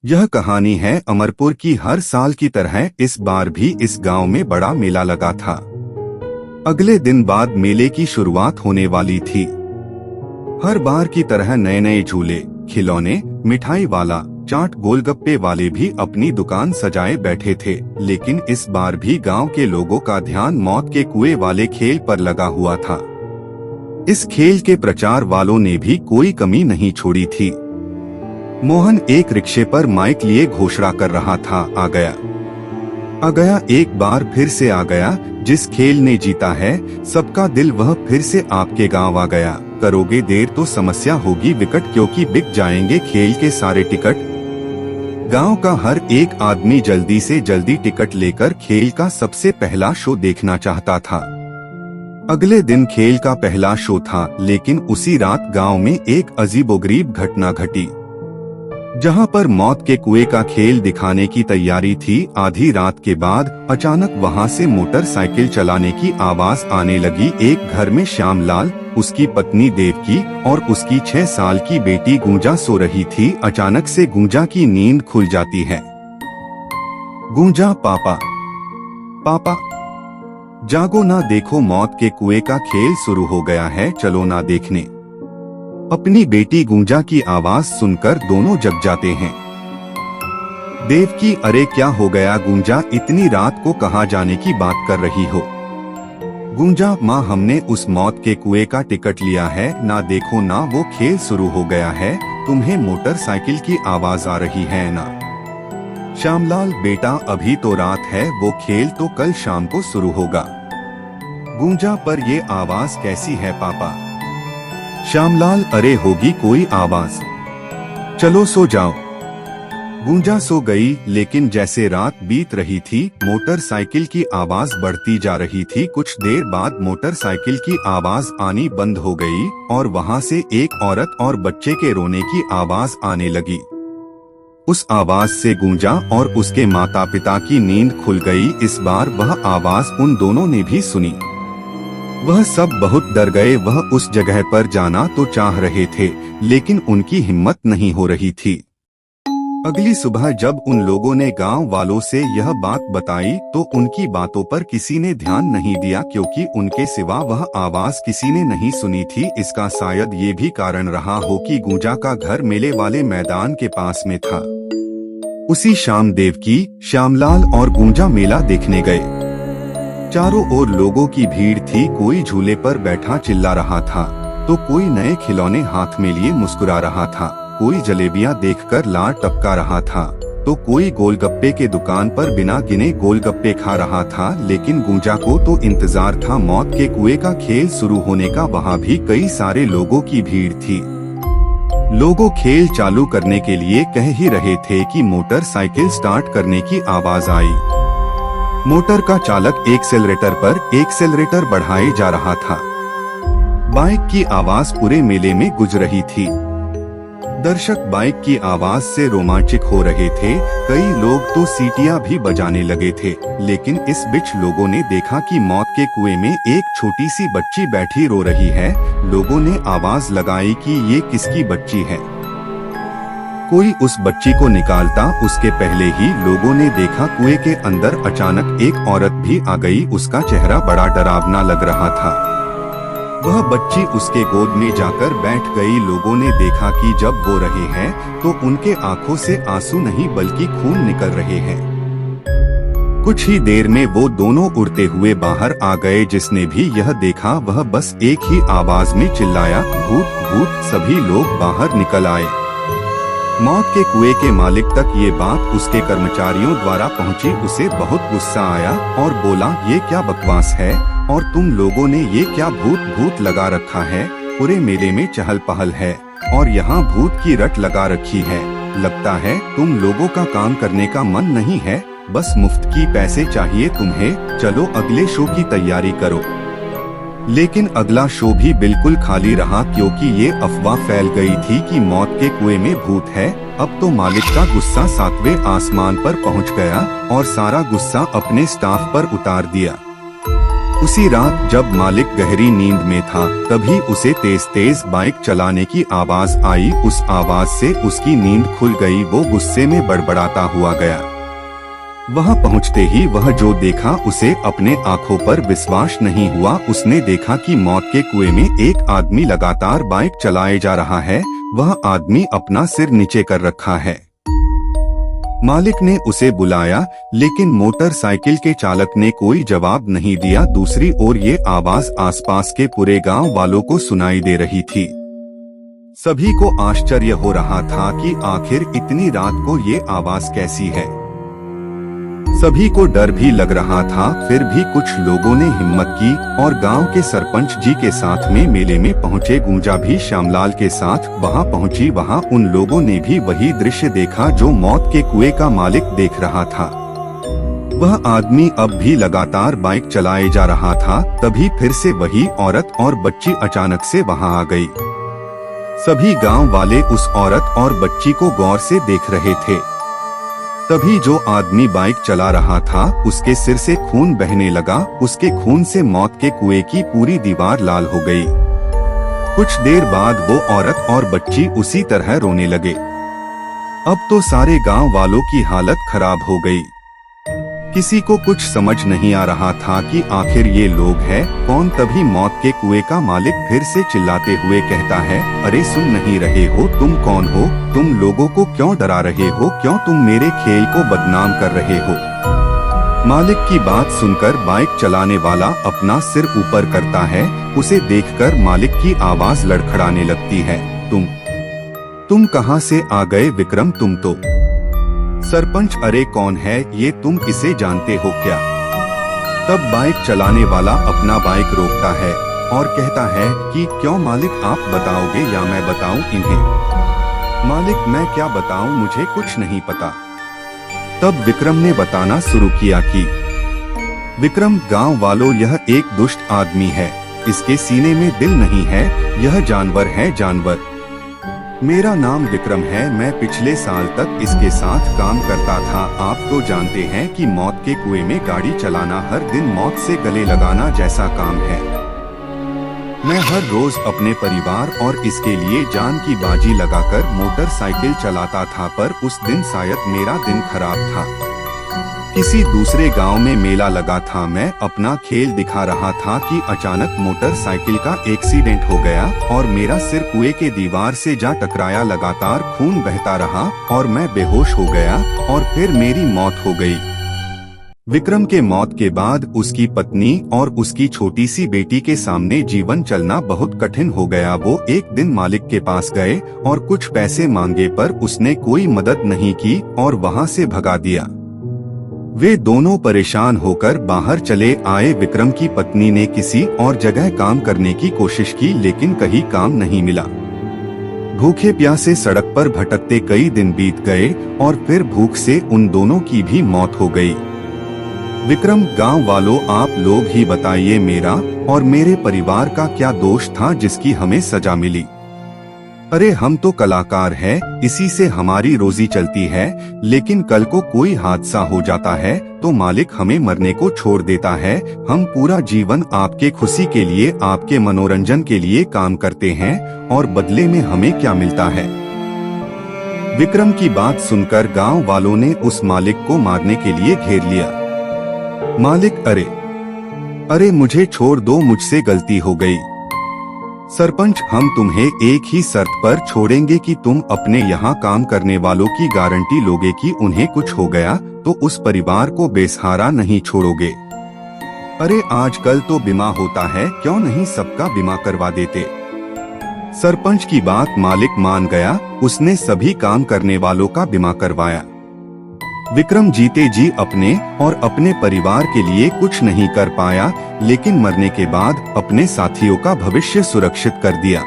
यह कहानी है अमरपुर की। हर साल की तरह इस बार भी इस गांव में बड़ा मेला लगा था। अगले दिन बाद मेले की शुरुआत होने वाली थी। हर बार की तरह नए नए झूले, खिलौने, मिठाई वाला, चाट, गोलगप्पे वाले भी अपनी दुकान सजाए बैठे थे। लेकिन इस बार भी गांव के लोगों का ध्यान मौत के कुएं वाले खेल पर लगा हुआ था। इस खेल के प्रचार वालों ने भी कोई कमी नहीं छोड़ी थी। मोहन एक रिक्शे पर माइक लिए घोषणा कर रहा था, आ गया, आ गया, एक बार फिर से आ गया। जिस खेल ने जीता है सबका दिल, वह फिर से आपके गांव आ गया। करोगे देर तो समस्या होगी विकट, क्योंकि बिक जाएंगे खेल के सारे टिकट। गांव का हर एक आदमी जल्दी से जल्दी टिकट लेकर खेल का सबसे पहला शो देखना चाहता था। अगले दिन खेल का पहला शो था, लेकिन उसी रात गांव में एक अजीबोगरीब घटना घटी। जहां पर मौत के कुएं का खेल दिखाने की तैयारी थी, आधी रात के बाद अचानक वहां से मोटरसाइकिल चलाने की आवाज आने लगी। एक घर में श्यामलाल, उसकी पत्नी देवकी और उसकी 6 साल की बेटी गूंजा सो रही थी। अचानक से गूंजा की नींद खुल जाती है। गूंजा, पापा, पापा, जागो ना, देखो मौत के कुएं का खेल शुरू हो गया है, चलो ना देखने। अपनी बेटी गूंजा की आवाज सुनकर दोनों जग जाते हैं। देवकी, अरे क्या हो गया गूंजा, इतनी रात को कहाँ जाने की बात कर रही हो? गूंजा, माँ हमने उस मौत के कुएं का टिकट लिया है ना, देखो ना वो खेल शुरू हो गया है, तुम्हें मोटरसाइकिल की आवाज आ रही है ना? श्यामलाल, बेटा अभी तो रात है, वो खेल तो कल शाम को शुरू होगा। गूंजा, पर ये आवाज कैसी है पापा? श्यामलाल, अरे होगी कोई आवाज, चलो सो जाओ। गूंजा सो गई, लेकिन जैसे रात बीत रही थी मोटरसाइकिल की आवाज बढ़ती जा रही थी। कुछ देर बाद मोटरसाइकिल की आवाज आनी बंद हो गई और वहां से एक औरत और बच्चे के रोने की आवाज आने लगी। उस आवाज से गूंजा और उसके माता पिता की नींद खुल गई। इस बार वह आवाज उन दोनों ने भी सुनी। वह सब बहुत डर गए। वह उस जगह पर जाना तो चाह रहे थे, लेकिन उनकी हिम्मत नहीं हो रही थी। अगली सुबह जब उन लोगों ने गांव वालों से यह बात बताई तो उनकी बातों पर किसी ने ध्यान नहीं दिया, क्योंकि उनके सिवा वह आवाज किसी ने नहीं सुनी थी। इसका शायद ये भी कारण रहा हो कि गूंजा का घर मेले वाले मैदान के पास में था। उसी शाम देवकी, श्यामलाल और गूंजा मेला देखने गए। चारों ओर लोगों की भीड़ थी। कोई झूले पर बैठा चिल्ला रहा था, तो कोई नए खिलौने हाथ में लिए मुस्कुरा रहा था, कोई जलेबियां देखकर लार टपका रहा था, तो कोई गोलगप्पे के दुकान पर बिना गिने गोलगप्पे खा रहा था। लेकिन गूंजा को तो इंतजार था मौत के कुएं का खेल शुरू होने का। वहां भी कई सारे लोगों की भीड़ थी। लोगों खेल चालू करने के लिए कह ही रहे थे कि मोटरसाइकिल स्टार्ट करने की आवाज आई। मोटर का चालक एक्सेलरेटर बढ़ाए जा रहा था। बाइक की आवाज पूरे मेले में गूंज रही थी। दर्शक बाइक की आवाज से रोमांचित हो रहे थे। कई लोग तो सीटियां भी बजाने लगे थे। लेकिन इस बीच लोगों ने देखा कि मौत के कुएं में एक छोटी सी बच्ची बैठी रो रही है। लोगों ने आवाज लगाई कि ये किसकी बच्ची है, कोई उस बच्ची को निकालता। उसके पहले ही लोगों ने देखा कुएं के अंदर अचानक एक औरत भी आ गई। उसका चेहरा बड़ा डरावना लग रहा था। वह बच्ची उसके गोद में जाकर बैठ गई। लोगों ने देखा कि जब वो रहे हैं तो उनके आंखों से आंसू नहीं बल्कि खून निकल रहे हैं। कुछ ही देर में वो दोनों उड़ते हुए बाहर आ गए। जिसने भी यह देखा वह बस एक ही आवाज में चिल्लाया, भूत भूत। सभी लोग बाहर निकल आए। मौत के कुएं के मालिक तक ये बात उसके कर्मचारियों द्वारा पहुंची। उसे बहुत गुस्सा आया और बोला, ये क्या बकवास है और तुम लोगों ने ये क्या भूत भूत लगा रखा है? पूरे मेले में चहल पहल है और यहाँ भूत की रट लगा रखी है। लगता है तुम लोगों का काम करने का मन नहीं है, बस मुफ्त की पैसे चाहिए तुम्हें। चलो अगले शो की तैयारी करो। लेकिन अगला शो भी बिल्कुल खाली रहा, क्योंकि ये अफवाह फैल गई थी कि मौत के कुएं में भूत है। अब तो मालिक का गुस्सा 7वें आसमान पर पहुंच गया और सारा गुस्सा अपने स्टाफ पर उतार दिया। उसी रात जब मालिक गहरी नींद में था, तभी उसे तेज तेज बाइक चलाने की आवाज आई। उस आवाज से उसकी नींद खुल गई। वो गुस्से में बड़बड़ाता हुआ गया। वहां पहुंचते ही वह जो देखा उसे अपने आंखों पर विश्वास नहीं हुआ। उसने देखा कि मौत के कुएं में एक आदमी लगातार बाइक चलाए जा रहा है। वह आदमी अपना सिर नीचे कर रखा है। मालिक ने उसे बुलाया, लेकिन मोटरसाइकिल के चालक ने कोई जवाब नहीं दिया। दूसरी ओर ये आवाज आसपास के पूरे गांव वालों को सुनाई दे रही थी। सभी को आश्चर्य हो रहा था कि आखिर इतनी रात को ये आवाज कैसी है। सभी को डर भी लग रहा था। फिर भी कुछ लोगों ने हिम्मत की और गांव के सरपंच जी के साथ में मेले में पहुंचे। गुंजा भी श्यामलाल के साथ वहां पहुंची। वहां उन लोगों ने भी वही दृश्य देखा जो मौत के कुएं का मालिक देख रहा था। वह आदमी अब भी लगातार बाइक चलाए जा रहा था। तभी फिर से वही औरत और बच्ची अचानक से वहां आ गई। सभी गांव वाले उस औरत और बच्ची को गौर से देख रहे थे। तभी जो आदमी बाइक चला रहा था उसके सिर से खून बहने लगा। उसके खून से मौत के कुएं की पूरी दीवार लाल हो गई। कुछ देर बाद वो औरत और बच्ची उसी तरह रोने लगे। अब तो सारे गांव वालों की हालत खराब हो गई। किसी को कुछ समझ नहीं आ रहा था कि आखिर ये लोग हैं कौन। तभी मौत के कुएं का मालिक फिर से चिल्लाते हुए कहता है, अरे सुन नहीं रहे हो? तुम कौन हो? तुम लोगों को क्यों डरा रहे हो? क्यों तुम मेरे खेल को बदनाम कर रहे हो? मालिक की बात सुनकर बाइक चलाने वाला अपना सिर ऊपर करता है। उसे देखकर मालिक की आवाज लड़खड़ाने लगती है, तुम कहां से आ गए विक्रम? तुम तो सरपंच। अरे कौन है ये? तुम इसे जानते हो क्या? तब बाइक चलाने वाला अपना बाइक रोकता है और कहता है कि क्यों मालिक, आप बताओगे या मैं बताऊं इन्हें? मालिक, मैं क्या बताऊं, मुझे कुछ नहीं पता। तब विक्रम ने बताना शुरू किया कि विक्रम, गांव वालों, यह एक दुष्ट आदमी है। इसके सीने में दिल नहीं है। यह जानवर है, जानवर। मेरा नाम विक्रम है। मैं पिछले साल तक इसके साथ काम करता था। आप तो जानते हैं कि मौत के कुएं में गाड़ी चलाना हर दिन मौत से गले लगाना जैसा काम है। मैं हर रोज अपने परिवार और इसके लिए जान की बाजी लगाकर मोटरसाइकिल चलाता था, पर उस दिन शायद मेरा दिन खराब था। किसी दूसरे गांव में मेला लगा था। मैं अपना खेल दिखा रहा था कि अचानक मोटरसाइकिल का एक्सीडेंट हो गया और मेरा सिर कुएं के दीवार से जा टकराया। लगातार खून बहता रहा और मैं बेहोश हो गया और फिर मेरी मौत हो गई। विक्रम के मौत के बाद उसकी पत्नी और उसकी छोटी सी बेटी के सामने जीवन चलना बहुत कठिन हो गया। वो एक दिन मालिक के पास गए और कुछ पैसे मांगे, पर उसने कोई मदद नहीं की और वहां से भगा दिया। वे दोनों परेशान होकर बाहर चले आए। विक्रम की पत्नी ने किसी और जगह काम करने की कोशिश की, लेकिन कहीं काम नहीं मिला। भूखे प्यासे सड़क पर भटकते कई दिन बीत गए और फिर भूख से उन दोनों की भी मौत हो गई। विक्रम, गांव वालों, आप लोग ही बताइए, मेरा और मेरे परिवार का क्या दोष था जिसकी हमें सजा मिली? अरे हम तो कलाकार हैं, इसी से हमारी रोजी चलती है। लेकिन कल को कोई हादसा हो जाता है तो मालिक हमें मरने को छोड़ देता है। हम पूरा जीवन आपके खुशी के लिए, आपके मनोरंजन के लिए काम करते हैं और बदले में हमें क्या मिलता है? विक्रम की बात सुनकर गांव वालों ने उस मालिक को मारने के लिए घेर लिया। मालिक, अरे मुझे छोड़ दो, मुझसे गलती हो गई। सरपंच, हम तुम्हें एक ही शर्त पर छोड़ेंगे कि तुम अपने यहाँ काम करने वालों की गारंटी लोगे कि उन्हें कुछ हो गया तो उस परिवार को बेसहारा नहीं छोड़ोगे। अरे आजकल तो बीमा होता है, क्यों नहीं सबका बीमा करवा देते? सरपंच की बात मालिक मान गया। उसने सभी काम करने वालों का बीमा करवाया। विक्रम जीते जी अपने और अपने परिवार के लिए कुछ नहीं कर पाया, लेकिन मरने के बाद अपने साथियों का भविष्य सुरक्षित कर दिया।